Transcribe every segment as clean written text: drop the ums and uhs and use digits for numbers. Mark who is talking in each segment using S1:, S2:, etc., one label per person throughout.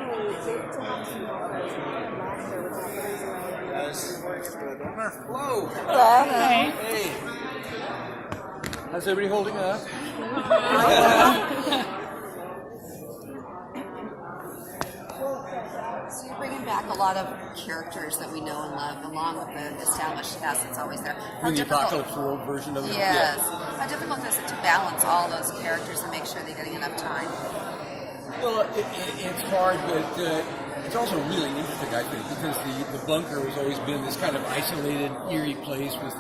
S1: Hello.
S2: Hello.
S1: Hey. How's everybody holding up?
S3: So you're bringing back a lot of characters that we know and love, along with the established cast that's always there.
S1: In the Apocalypse World version of it?
S3: Yes. Yeah. How difficult is it to balance all those characters and make sure they're getting enough time?
S1: Well, it's hard, but it's also really interesting, I think, because the bunker has always been this kind of isolated, eerie place with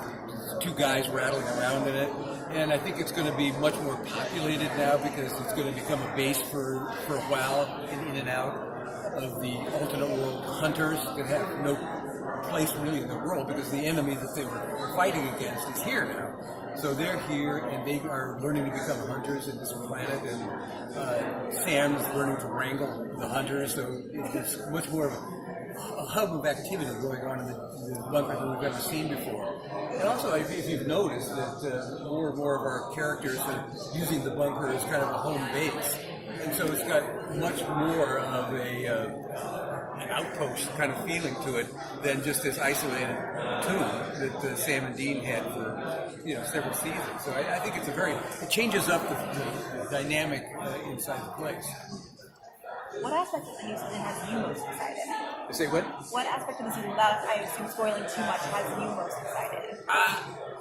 S1: two guys rattling around in it. And I think it's going to be much more populated now because it's going to become a base for a while in and out of the alternate world hunters that have no place really in the world because the enemy that they were fighting against is here now. So they're here and they are learning to become hunters in this planet, and Sam's learning to wrangle the hunters. So it's much more of a hub of activity going on in the bunker than we've ever seen before. And also, if you've noticed that more and more of our characters are using the bunker as kind of a home base. And so it's got much more of an outpost kind of feeling to it than just this isolated tomb that Sam and Dean had for several seasons. So I think it changes up the dynamic inside the place.
S2: What aspect of the new season has you most excited?
S1: You say what?
S2: What aspect of the season, without I assume spoiling too much, has you most excited?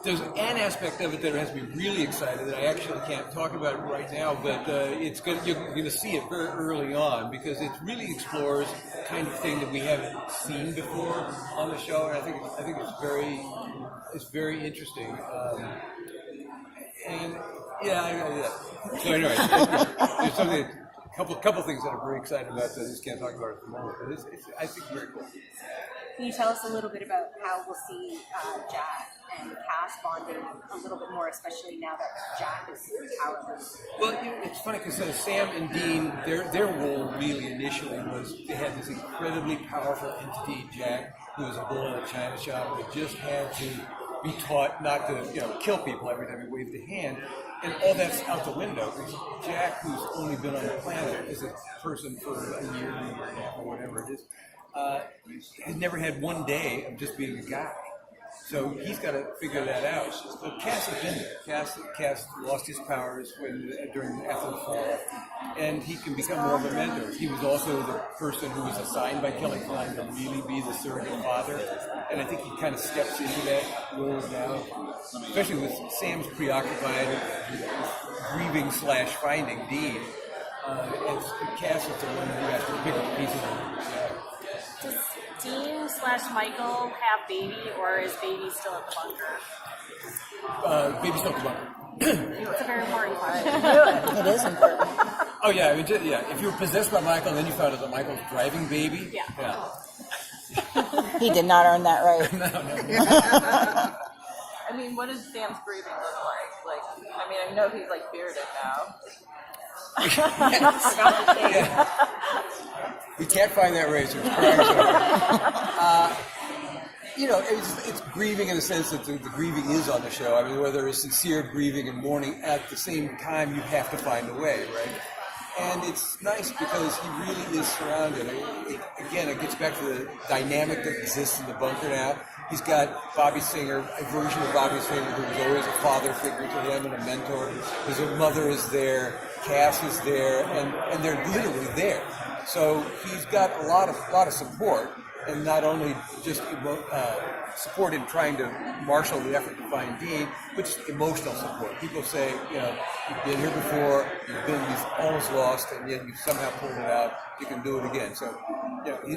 S1: There's an aspect of it that has me really excited that I actually can't talk about right now, but you're going to see it very early on because it really explores the kind of thing that we haven't seen before on the show, and I think it's very interesting. So anyway, there's something. Couple things that I'm very excited about that I just can't talk about at the moment, but I think it's very cool.
S2: Can you tell us a little bit about how we'll see Jack and Cass bonding a little bit more, especially now that Jack is powerless?
S1: Well, it's funny because Sam and Dean, their role really initially was they had this incredibly powerful entity, Jack, who was a bull in a china shop, that just had to be taught not to kill people every time he waved a hand. And all that's out the window. Jack, who's only been on the planet as a person for a year and a half, or whatever it is, has never had one day of just being a guy. So he's got to figure that out. So Cass has been there. Cass lost his powers after the fall, and he can become more of a mentor. He was also the person who was assigned by Kelly Klein to really be the surrogate father, and I think he kind of steps into that role now, especially with Sam's preoccupied with grieving / finding Dean. And Cass is the one who has to pick up pieces of it.
S4: Does Dean / Michael have baby, or is baby still at the bunker?
S1: Baby's still at the bunker.
S4: It's a very important question.
S2: It is important.
S1: Oh yeah, if you were possessed by Michael and then you found out that Michael's driving baby. Yeah.
S5: He did not earn that right.
S1: No.
S6: I mean, what does Sam's grieving look like? I know he's bearded now.
S1: Yeah. We can't find that razor. It's grieving in the sense that the grieving is on the show. I mean, whether it's sincere grieving and mourning, at the same time, you have to find a way, right? And it's nice because he really is surrounded. It gets back to the dynamic that exists in the bunker now. He's got Bobby Singer, a version of Bobby Singer who was always a father figure to him and a mentor. His mother is there, Cass is there, and they're literally there. So he's got a lot of support, and not only just support in trying to marshal the effort to find Dean, but just emotional support. People say, you've been here before, you've almost lost, and yet you somehow pulled it out. You can do it again. So,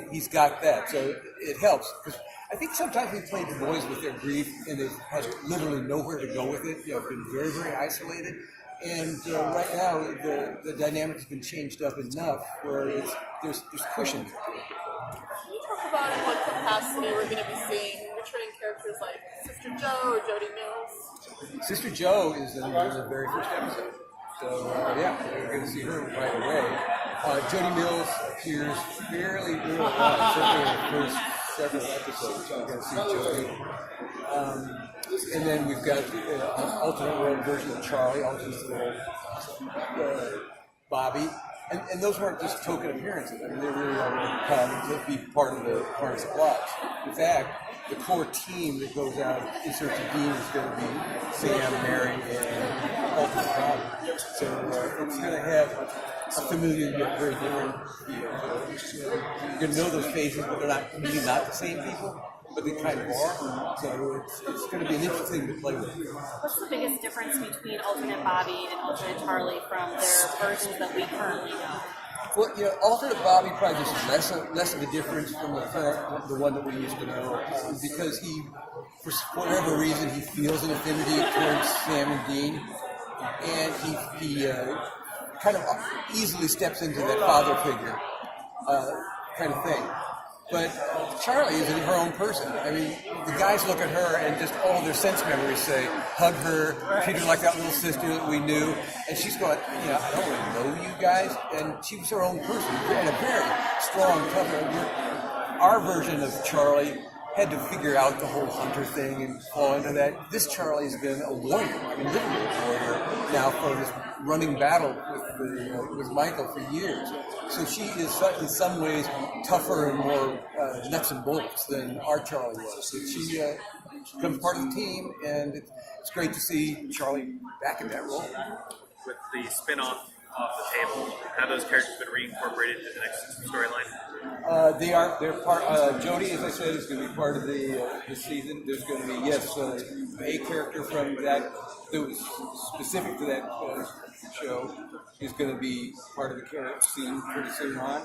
S1: he's got that. So it helps because I think sometimes we play the boys with their grief, and they've had literally nowhere to go with it. Been very, very isolated. And right now, the dynamic has been changed up enough where there's cushion.
S6: Can you talk about in what capacity we're going to be seeing returning characters like Sister Joe or Jody Mills?
S1: Sister Joe is in the very first episode. So, we're going to see her right away. Jody Mills appears fairly early on, certainly in the first several episodes. We're going to see Jody. And then we've got an alternate world version of Charlie, alternate world Bobby, And those weren't just token appearances. I mean, they really are going to come to be part of the plots. In fact, the core team that goes out in search of Dean is going to be Sam, Mary, and Ultimate Bob. So it's going to have a familiar yet very different feel. You're going to know those faces, but they're not really not the same people. But they kind of are. So it's going to be an interesting to play with.
S4: What's the biggest difference between Alternate Bobby and Alternate Charlie from their versions that we currently know?
S1: Well, Alternate Bobby probably just less of a difference from the one that we used to know, because he, for whatever reason, he feels an affinity towards Sam and Dean, and he kind of easily steps into that father figure kind of thing. But Charlie is her own person. I mean, the guys look at her and just all their sense memories say, hug her, treat her like that little sister that we knew. And she's going, I don't really know you guys. And she was her own person and a very strong, tough. Our version of Charlie had to figure out the whole hunter thing and fall into that. This Charlie has been a warrior, literally a warrior now for this running battle with Michael for years. So she is in some ways tougher and more nuts and bolts than our Charlie was. So she becomes part of the team, and it's great to see Charlie back in that role.
S7: With the spin-off off the table, have those characters been reincorporated into the next storyline?
S1: They're part. Jody, as I said, is going to be part of the season. There's going to be a character from that was specific to that show is going to be part of the character scene pretty soon on.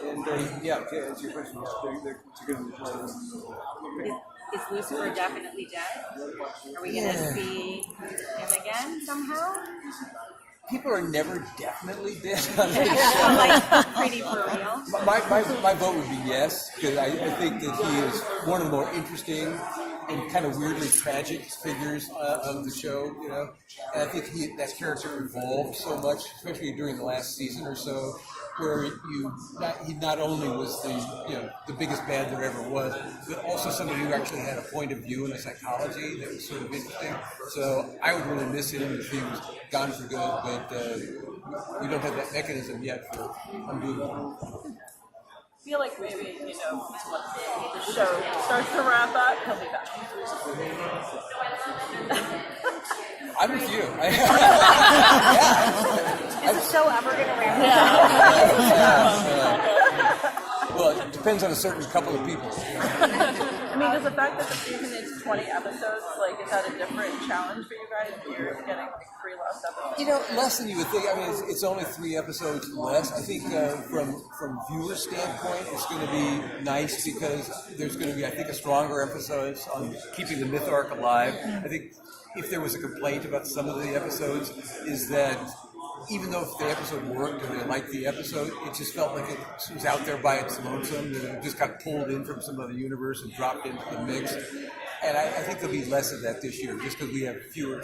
S1: And to answer your question, they're going to be part of it.
S2: Is Lucifer definitely dead? Are we going to see him again somehow?
S1: People are never definitely dead on this show.
S2: Like, pretty for real?
S1: My vote would be yes, because I think that he is one of the more interesting and kind of weirdly tragic figures of the show, And I think that character evolved so much, especially during the last season or so, where he not only was the biggest bad there ever was, but also somebody who actually had a point of view and a psychology that was sort of interesting. So I would really miss him if he was gone for good, but we don't have that mechanism yet for undoing it.
S6: I feel like maybe, once the show starts to wrap up, he'll be back.
S1: I'm with you.
S2: Is the show ever going to ramp up?
S1: Well, it depends on a certain couple of people.
S6: I mean, does the fact that the season is 20 episodes, is that a different challenge for you guys? You're getting 3 less episodes?
S1: Less than you would think. I mean, it's only 3 episodes less. I think from viewer standpoint, it's going to be nice because there's going to be, I think, a stronger emphasis on keeping the myth arc alive. I think if there was a complaint about some of the episodes, is that even though if the episode worked and they liked the episode, it just felt like it was out there by its lonesome, that it just got pulled in from some other universe and dropped into the mix. And I think there'll be less of that this year, just because we have fewer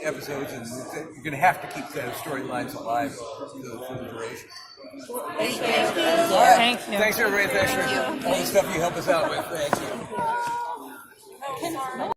S1: episodes, and you're going to have to keep the storylines alive for the duration.
S5: Thank you.
S1: Thanks, everybody. Thanks for all the stuff you help us out with. Thank you.